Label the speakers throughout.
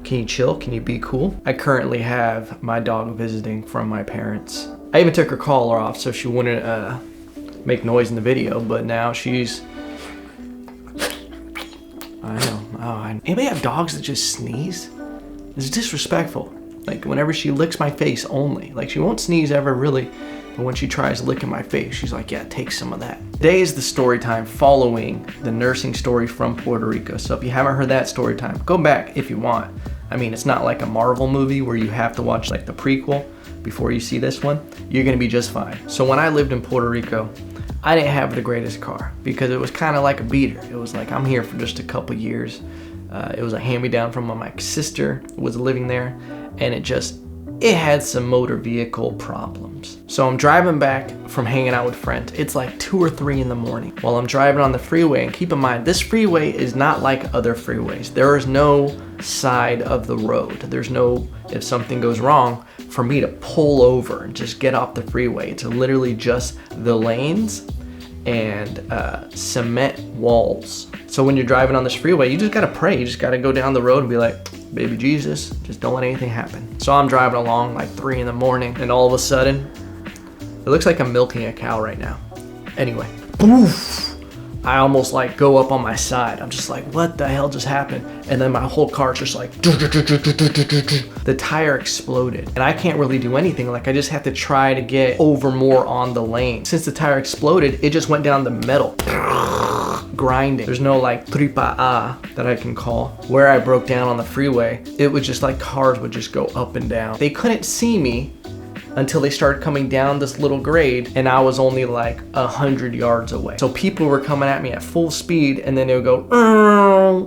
Speaker 1: Can you chill? Can you be cool? I currently have my dog visiting from my parents. I even took her collar off so she wouldn't make noise in the video, but now she's... I know. Anybody have dogs that just sneeze? It's disrespectful. Like whenever she licks my face only. Like she won't sneeze ever really, but when she tries licking my face, she's like, yeah, take some of that. Today is the story time following the nursing story from Puerto Rico. So if you haven't heard that story time, go back if you want. I mean, it's not like a Marvel movie where you have to watch like the prequel before you see this one. You're gonna be just fine. So when I lived in Puerto Rico, I didn't have the greatest car because it was kind of like a beater. It was like, I'm here for just a couple years. It was a hand-me-down from when my sister was living there, and it had some motor vehicle problems. So I'm driving back from hanging out with friends. It's like 2 or 3 in the morning while I'm driving on the freeway. And keep in mind, this freeway is not like other freeways. There is no side of the road. There's no, if something goes wrong, for me to pull over and just get off the freeway. It's literally just the lanes and cement walls. So when you're driving on this freeway, you just gotta pray. You just gotta go down the road and be like, baby Jesus, just don't let anything happen. So I'm driving along like 3 in the morning, and all of a sudden, it looks like I'm milking a cow right now. Anyway, poof! I almost like go up on my side. I'm just like, what the hell just happened? And then my whole car's just like, the tire exploded. And I can't really do anything. Like I just have to try to get over more on the lane. Since the tire exploded, it just went down the metal. Grinding. There's no like tripa A that I can call. Where I broke down on the freeway, it was just like cars would just go up and down. They couldn't see me until they started coming down this little grade, and I was only like 100 yards away. So people were coming at me at full speed, and then they would go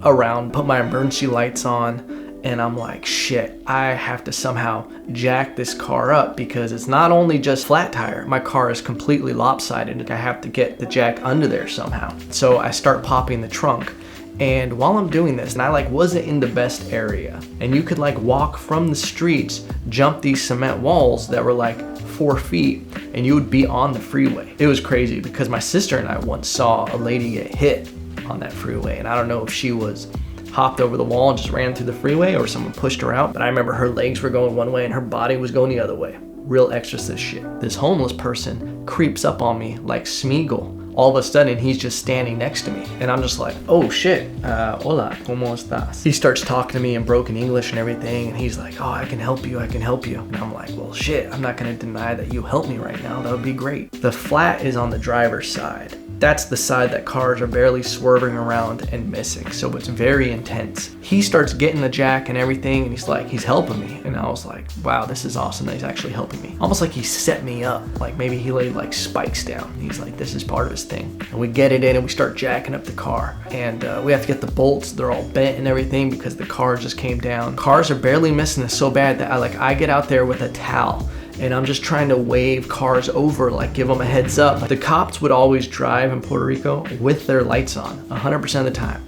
Speaker 1: around, put my emergency lights on, and I'm like, shit, I have to somehow jack this car up because it's not only just flat tire, my car is completely lopsided. I have to get the jack under there somehow. So I start popping the trunk. And while I'm doing this, and I like wasn't in the best area, and you could like walk from the streets, jump these cement walls that were like 4 feet, and you would be on the freeway. It was crazy because my sister and I once saw a lady get hit on that freeway, and I don't know if she was hopped over the wall and just ran through the freeway or someone pushed her out, but I remember her legs were going one way and her body was going the other way. Real exorcist shit. This homeless person creeps up on me like Smeagol. All of a sudden, he's just standing next to me. And I'm just like, oh shit, hola, ¿cómo estás? He starts talking to me in broken English and everything. And he's like, oh, I can help you. And I'm like, well, shit, I'm not gonna deny that you help me right now. That would be great. The flat is on the driver's side. That's the side that cars are barely swerving around and missing. So it's very intense. He starts getting the jack and everything, and he's like, he's helping me. And I was like, wow, this is awesome that he's actually helping me. Almost like he set me up. Like maybe he laid like spikes down. He's like, this is part of his thing. And we get it in and we start jacking up the car. And we have to get the bolts. They're all bent and everything because the car just came down. Cars are barely missing this so bad that I get out there with a towel. And I'm just trying to wave cars over, like give them a heads up. The cops would always drive in Puerto Rico with their lights on, 100% of the time.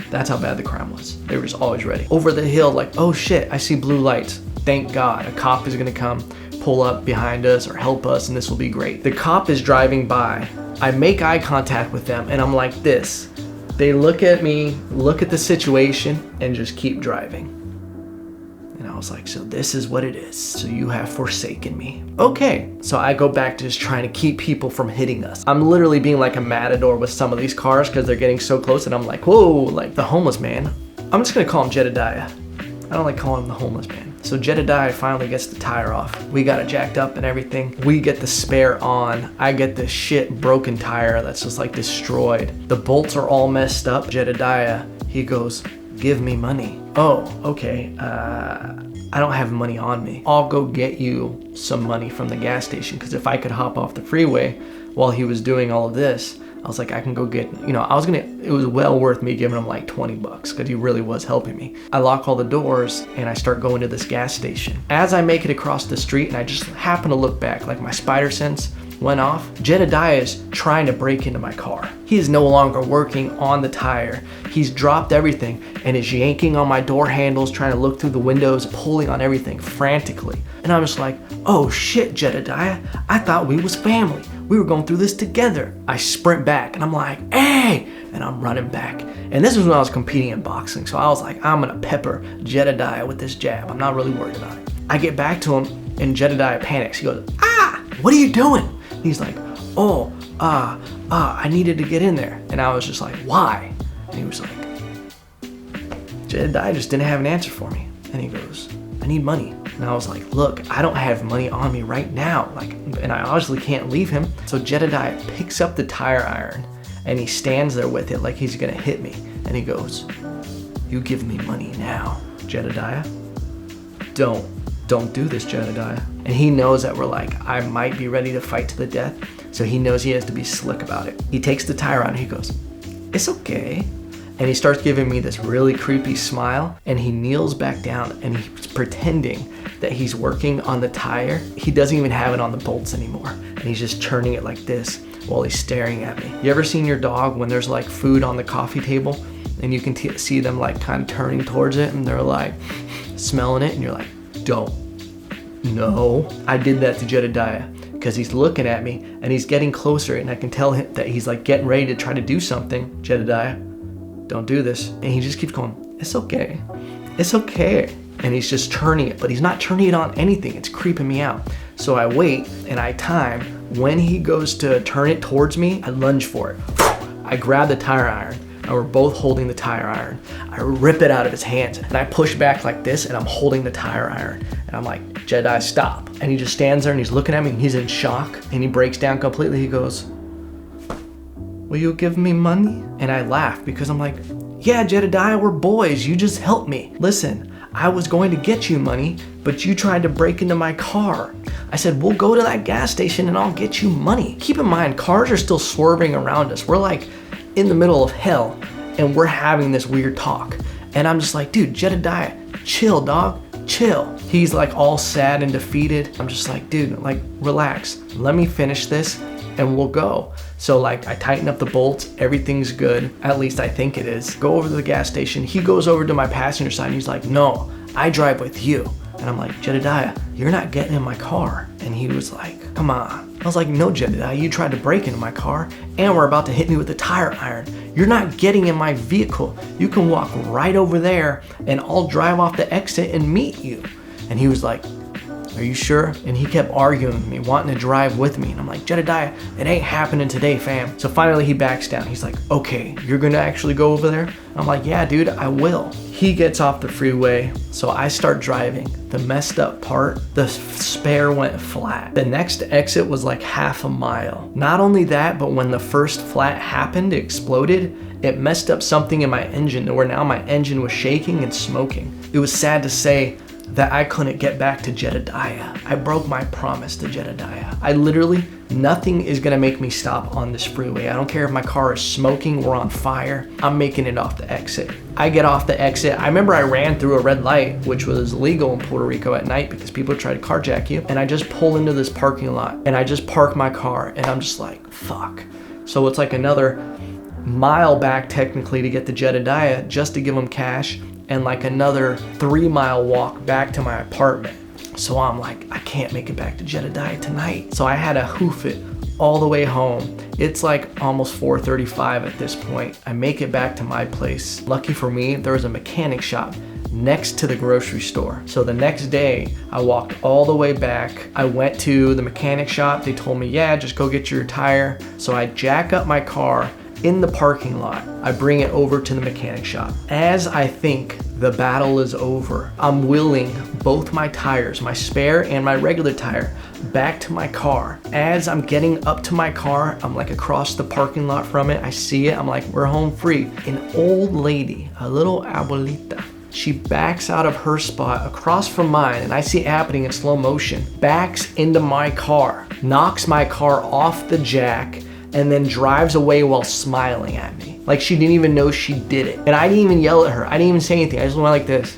Speaker 1: That's how bad the crime was. They were just always ready. Over the hill, like, oh shit, I see blue lights. Thank God, a cop is gonna come pull up behind us or help us, and this will be great. The cop is driving by. I make eye contact with them, and I'm like this. They look at me, look at the situation, and just keep driving. And I was like, so this is what it is. So you have forsaken me. Okay. So I go back to just trying to keep people from hitting us. I'm literally being like a matador with some of these cars because they're getting so close, and I'm like, whoa, like the homeless man. I'm just gonna call him Jedidiah. I don't like calling him the homeless man. So Jedidiah finally gets the tire off. We got it jacked up and everything. We get the spare on. I get this shit broken tire that's just like destroyed. The bolts are all messed up. Jedidiah, he goes, give me money. Oh, okay, I don't have money on me. I'll go get you some money from the gas station, because if I could hop off the freeway while he was doing all of this, I was like, I can go get, it was well worth me giving him like 20 bucks because he really was helping me. I lock all the doors and I start going to this gas station. As I make it across the street and I just happen to look back, like my spider sense went off, Jedidiah is trying to break into my car. He is no longer working on the tire. He's dropped everything and is yanking on my door handles, trying to look through the windows, pulling on everything frantically. And I'm just like, oh shit, Jedidiah, I thought we was family. We were going through this together. I sprint back and I'm like, hey, and I'm running back. And this was when I was competing in boxing. So I was like, I'm gonna pepper Jedidiah with this jab. I'm not really worried about it. I get back to him and Jedidiah panics. He goes, what are you doing? He's like, I needed to get in there. And I was just like, why? And he was like, Jedidiah just didn't have an answer for me. And he goes, I need money. And I was like, look, I don't have money on me right now. And I obviously can't leave him. So Jedidiah picks up the tire iron and he stands there with it like he's gonna hit me. And he goes, you give me money now, Jedidiah. Don't do this, Jedidiah. And he knows that we're like, I might be ready to fight to the death. So he knows he has to be slick about it. He takes the tire out and he goes, it's okay. And he starts giving me this really creepy smile and he kneels back down and he's pretending that he's working on the tire. He doesn't even have it on the bolts anymore. And he's just turning it like this while he's staring at me. You ever seen your dog when there's like food on the coffee table and you can see them like kind of turning towards it and they're like smelling it and you're like, don't. No. I did that to Jedidiah because he's looking at me and he's getting closer and I can tell him that he's like getting ready to try to do something. Jedidiah, don't do this. And he just keeps going, it's okay. It's okay. And he's just turning it, but he's not turning it on anything. It's creeping me out. So I wait and I time. When he goes to turn it towards me, I lunge for it. I grab the tire iron and we're both holding the tire iron. I rip it out of his hands and I push back like this and I'm holding the tire iron. And I'm like, Jedi, stop. And he just stands there and he's looking at me and he's in shock and he breaks down completely. He goes, will you give me money? And I laugh because I'm like, yeah, Jedidiah, we're boys. You just help me. Listen, I was going to get you money, but you tried to break into my car. I said, we'll go to that gas station and I'll get you money. Keep in mind, cars are still swerving around us. We're like in the middle of hell and we're having this weird talk. And I'm just like, dude, Jedidiah, chill, dog, chill. He's like all sad and defeated. I'm just like, dude, like relax. Let me finish this and we'll go. So like I tighten up the bolts, everything's good. At least I think it is. Go over to the gas station. He goes over to my passenger side and he's like, no, I drive with you. And I'm like, Jedidiah, you're not getting in my car. And he was like, come on. I was like, no, Jedidiah, you tried to break into my car and we're about to hit me with a tire iron. You're not getting in my vehicle. You can walk right over there and I'll drive off the exit and meet you. And he was like, are you sure? And he kept arguing with me, wanting to drive with me. And I'm like, Jedidiah, it ain't happening today, fam. So finally he backs down. He's like, okay, you're gonna actually go over there? I'm like, yeah, dude, I will. He gets off the freeway. So I start driving. The messed up part, the spare went flat. The next exit was like half a mile. Not only that, but when the first flat happened, it exploded, it messed up something in my engine to where now my engine was shaking and smoking. It was sad to say that I couldn't get back to Jedidiah. I broke my promise to Jedidiah. I literally, nothing is gonna make me stop on this freeway. I don't care if my car is smoking or on fire, I'm making it off the exit. I get off the exit. I remember I ran through a red light, which was illegal in Puerto Rico at night because people try to carjack you. And I just pull into this parking lot and I just park my car and I'm just like, fuck. So it's like another mile back technically to get to Jedidiah just to give him cash, and like another 3-mile walk back to my apartment. So I'm like, I can't make it back to Jedidiah tonight. So I had to hoof it all the way home. It's like almost 4:35 at this point. I make it back to my place. Lucky for me, there was a mechanic shop next to the grocery store. So the next day, I walked all the way back. I went to the mechanic shop. They told me, yeah, just go get your tire. So I jack up my car in the parking lot. I bring it over to the mechanic shop. As I think the battle is over, I'm wheeling both my tires, my spare and my regular tire, back to my car. As I'm getting up to my car, I'm like across the parking lot from it. I see it, I'm like, we're home free. An old lady, a little abuelita, she backs out of her spot across from mine, and I see it happening in slow motion, backs into my car, knocks my car off the jack, and then drives away while smiling at me. Like she didn't even know she did it. And I didn't even yell at her. I didn't even say anything. I just went like this.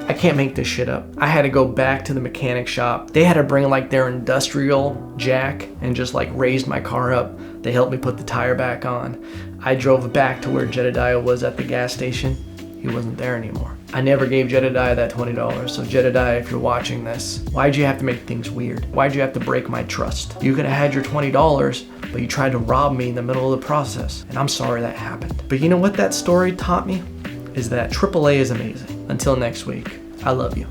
Speaker 1: I can't make this shit up. I had to go back to the mechanic shop. They had to bring like their industrial jack and just like raised my car up. They helped me put the tire back on. I drove back to where Jedidiah was at the gas station. he wasn't there anymore. I never gave Jedidiah that $20. So Jedidiah, if you're watching this, why'd you have to make things weird? Why'd you have to break my trust? You could have had your $20, but you tried to rob me in the middle of the process. And I'm sorry that happened. But you know what that story taught me? Is that AAA is amazing. Until next week, I love you.